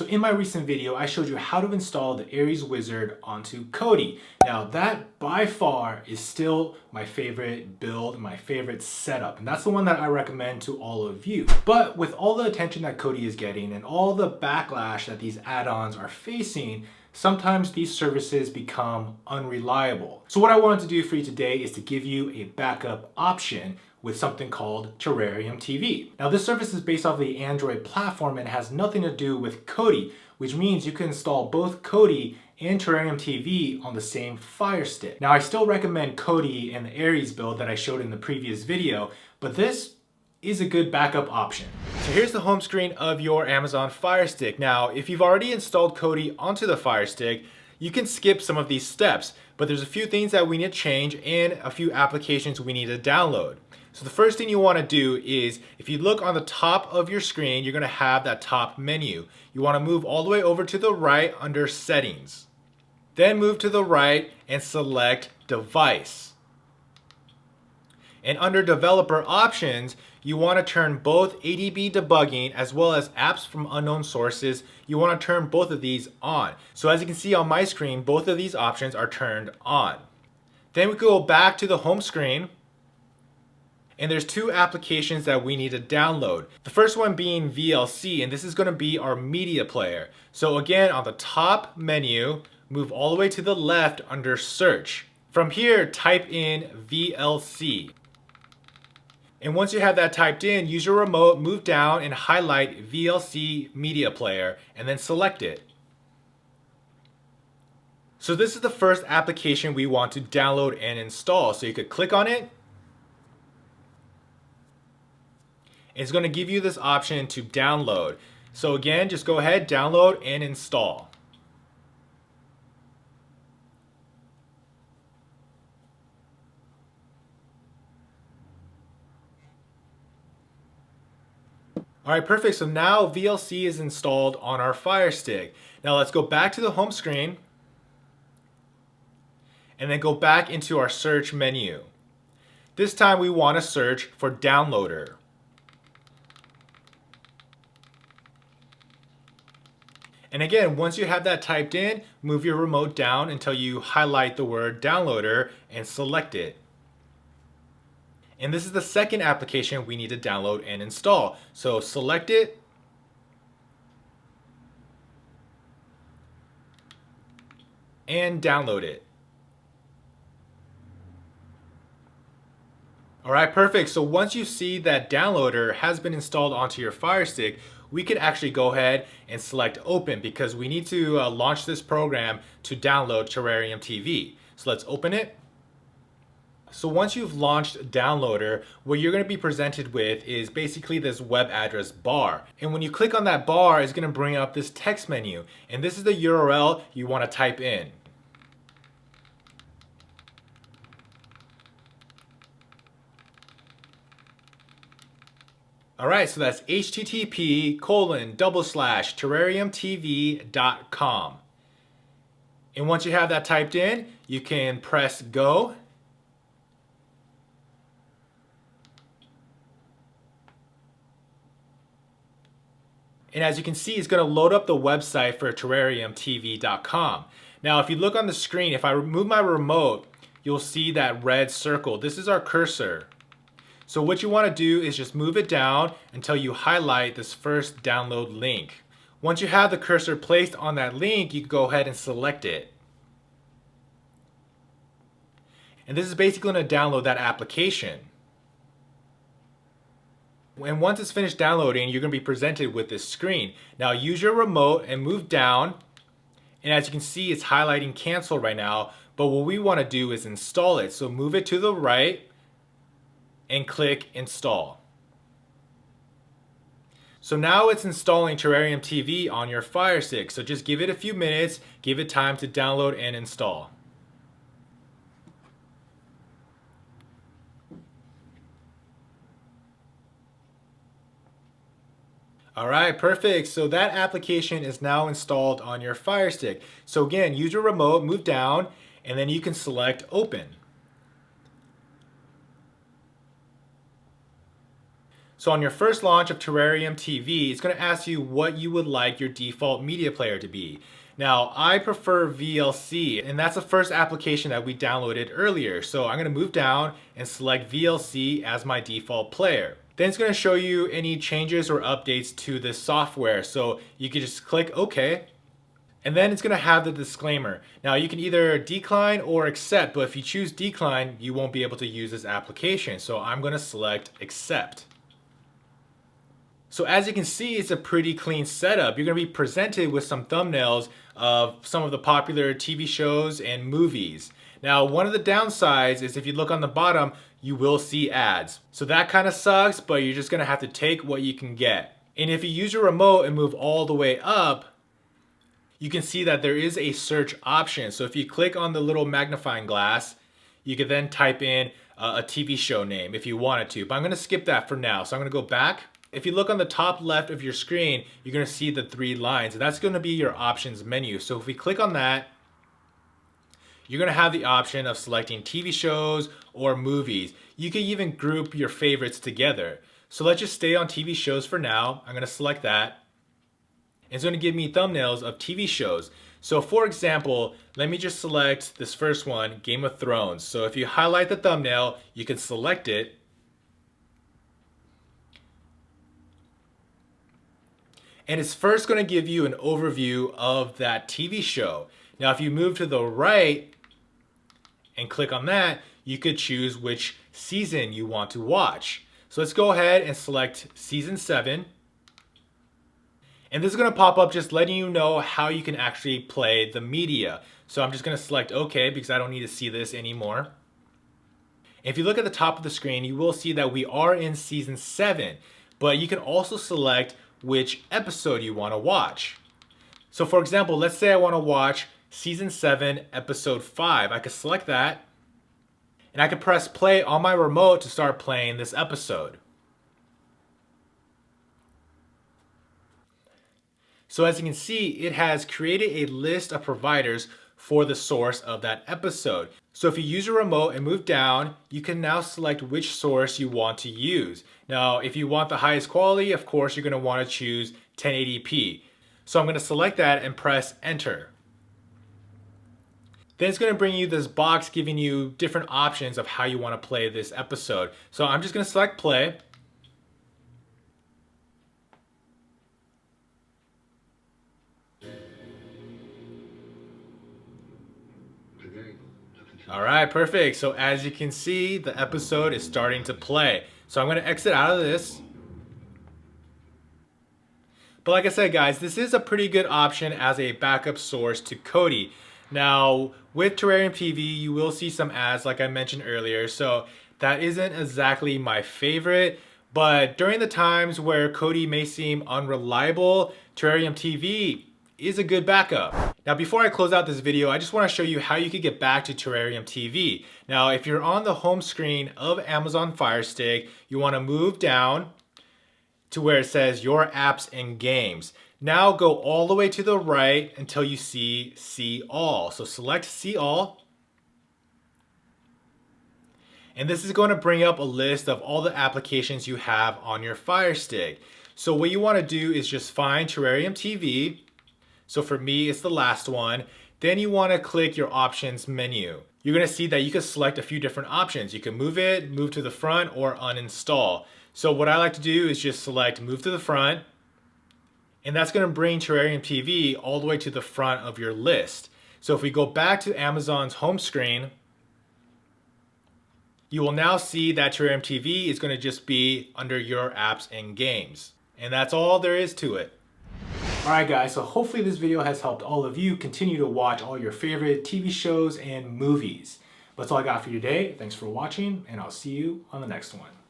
So in my recent video, I showed you how to install the ARES Wizard onto KODI. Now that by far is still my favorite build, my favorite setup, and that's the one that I recommend to all of you. But with all the attention that KODI is getting and all the backlash that these add-ons are facing, sometimes these services become unreliable. So what I wanted to do for you today is to give you a backup option with something called Terrarium TV. Now this service is based off the Android platform and has nothing to do with KODI, which means you can install both KODI and Terrarium TV on the same Fire Stick. Now I still recommend KODI and the ARES build that I showed in the previous video, but this is a good backup option. So here's the home screen of your Amazon Fire Stick. Now, if you've already installed KODI onto the Fire Stick, you can skip some of these steps, but there's a few things that we need to change and a few applications we need to download. So the first thing you want to do is, if you look on the top of your screen, you're going to have that top menu. You want to move all the way over to the right under Settings. Then move to the right and select Device. And under Developer Options, you want to turn both ADB debugging as well as apps from unknown sources. You want to turn both of these on. So as you can see on my screen, both of these options are turned on. Then we go back to the home screen. And there's two applications that we need to download. The first one being VLC, and this is going to be our media player. So again, on the top menu, move all the way to the left under Search. From here, type in VLC. And once you have that typed in, use your remote, move down and highlight VLC Media Player, and then select it. So this is the first application we want to download and install. So you could click on it. It's going to give you this option to download. So again, just go ahead, download and install. Alright, perfect. So now VLC is installed on our Fire Stick. Now let's go back to the home screen and then go back into our search menu. This time we want to search for Downloader. And again, once you have that typed in, move your remote down until you highlight the word Downloader and select it. And this is the second application we need to download and install. So select it. And download it. Alright, perfect. So once you see that Downloader has been installed onto your Fire Stick, we could actually go ahead and select Open because we need to launch this program to download Terrarium TV. So let's open it. So once you've launched Downloader, what you're going to be presented with is basically this web address bar. And when you click on that bar, it's going to bring up this text menu. And this is the URL you want to type in. Alright, so that's http://terrariumtv.com. And once you have that typed in, you can press go. And as you can see, it's going to load up the website for terrariumtv.com. Now, if you look on the screen, if I remove my remote, you'll see that red circle. This is our cursor. So what you want to do is just move it down until you highlight this first download link. Once you have the cursor placed on that link, you can go ahead and select it. And this is basically going to download that application. And once it's finished downloading, you're going to be presented with this screen. Now use your remote and move down. And as you can see, it's highlighting cancel right now. But what we want to do is install it. So move it to the right and click install. So now it's installing Terrarium TV on your Fire Stick. So just give it a few minutes, give it time to download and install. Alright, perfect. So that application is now installed on your Fire Stick. So again, use your remote, move down, and then you can select open. So on your first launch of Terrarium TV, it's going to ask you what you would like your default media player to be. Now, I prefer VLC, and that's the first application that we downloaded earlier. So I'm going to move down and select VLC as my default player. Then it's going to show you any changes or updates to this software. So you can just click OK. And then it's going to have the disclaimer. Now you can either decline or accept, but if you choose decline, you won't be able to use this application. So I'm going to select accept. So as you can see, it's a pretty clean setup. You're going to be presented with some thumbnails of some of the popular TV shows and movies. Now, one of the downsides is if you look on the bottom, you will see ads. So that kind of sucks, but you're just going to have to take what you can get. And if you use your remote and move all the way up, you can see that there is a search option. So if you click on the little magnifying glass, you can then type in a TV show name if you wanted to. But I'm going to skip that for now. So I'm going to go back. If you look on the top left of your screen, you're going to see the 3 lines. And that's going to be your options menu. So if we click on that, you're going to have the option of selecting TV shows or movies. You can even group your favorites together. So let's just stay on TV shows for now. I'm going to select that. It's going to give me thumbnails of TV shows. So for example, let me just select this first one, Game of Thrones. So if you highlight the thumbnail, you can select it. And it's first going to give you an overview of that TV show. Now, if you move to the right and click on that, you could choose which season you want to watch. So let's go ahead and select season 7. And this is going to pop up just letting you know how you can actually play the media. So I'm just going to select OK because I don't need to see this anymore. If you look at the top of the screen, you will see that we are in season 7, but you can also select which episode you want to watch. So for example, let's say I want to watch season 7, episode 5. I could select that and I could press play on my remote to start playing this episode. So as you can see, it has created a list of providers for the source of that episode. So if you use your remote and move down, you can now select which source you want to use. Now, if you want the highest quality, of course, you're going to want to choose 1080p. So I'm going to select that and press enter. Then it's going to bring you this box giving you different options of how you want to play this episode. So I'm just going to select play. All right, perfect. So as you can see, the episode is starting to play. So I'm going to exit out of this. But like I said, guys, this is a pretty good option as a backup source to KODI. Now, with Terrarium TV, you will see some ads like I mentioned earlier. So that isn't exactly my favorite. But during the times where KODI may seem unreliable, Terrarium TV is a good backup. Now, before I close out this video, I just want to show you how you could get back to Terrarium TV. Now, if you're on the home screen of Amazon Fire Stick, you want to move down to where it says Your Apps and Games. Now go all the way to the right until you see All. So select See All. And this is going to bring up a list of all the applications you have on your Fire Stick. So what you want to do is just find Terrarium TV. So for me, it's the last one. Then you want to click your options menu. You're going to see that you can select a few different options. You can move it, move to the front, or uninstall. So what I like to do is just select move to the front. And that's going to bring Terrarium TV all the way to the front of your list. So if we go back to Amazon's home screen, you will now see that Terrarium TV is going to just be under Your Apps and Games. And that's all there is to it. Alright guys, so hopefully this video has helped all of you continue to watch all your favorite TV shows and movies. That's all I got for you today. Thanks for watching, and I'll see you on the next one.